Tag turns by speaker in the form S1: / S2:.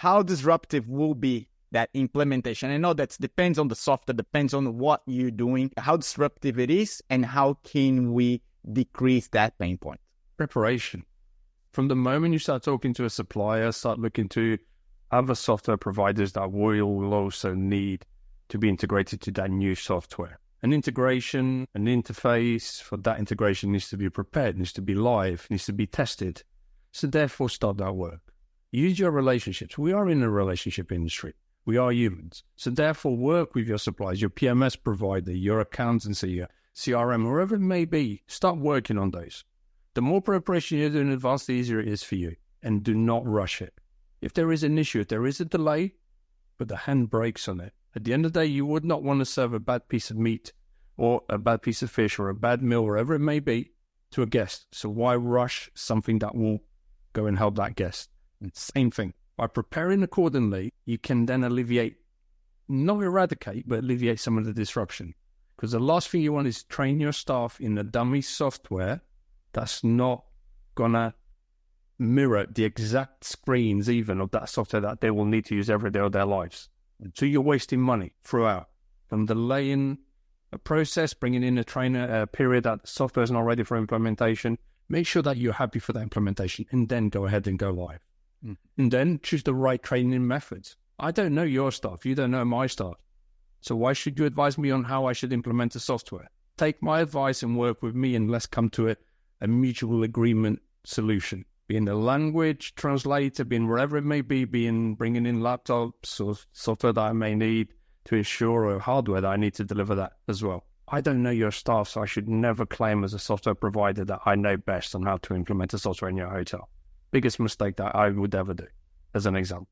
S1: how disruptive will be that implementation? I know that depends on the software, depends on what you're doing, how disruptive it is, and how can we decrease that pain point?
S2: Preparation. From the moment you start talking to a supplier, start looking to other software providers that will also need to be integrated to that new software. An integration, an interface for that integration needs to be prepared, needs to be live, needs to be tested. So therefore, start that work. Use your relationships. We are in a relationship industry. We are humans. So therefore, work with your suppliers, your PMS provider, your accountancy, your CRM, wherever it may be. Start working on those. The more preparation you do in advance, the easier it is for you. And do not rush it. If there is an issue, if there is a delay, put the handbrakes on it. At the end of the day, you would not want to serve a bad piece of meat or a bad piece of fish or a bad meal, wherever it may be, to a guest. So why rush something that will go and help that guest? Same thing. By preparing accordingly, you can then alleviate, not eradicate, but alleviate some of the disruption. Because the last thing you want is train your staff in a dummy software that's not going to mirror the exact screens even of that software that they will need to use every day of their lives. So you're wasting money throughout. From delaying a process, bringing in a trainer, a period that the software is not ready for implementation, make sure that you're happy for that implementation and then go ahead and go live. And then choose the right training methods. I don't know your stuff. You don't know my stuff. So why should you advise me on how I should implement a software? Take my advice and work with me, and let's come to a mutual agreement solution. Be in the language translator, be in wherever it may be, bringing in laptops or software that I may need to ensure, or hardware that I need to deliver that as well. I don't know your staff, so I should never claim as a software provider that I know best on how to implement a software in your hotel. Biggest mistake that I would ever do, as an example.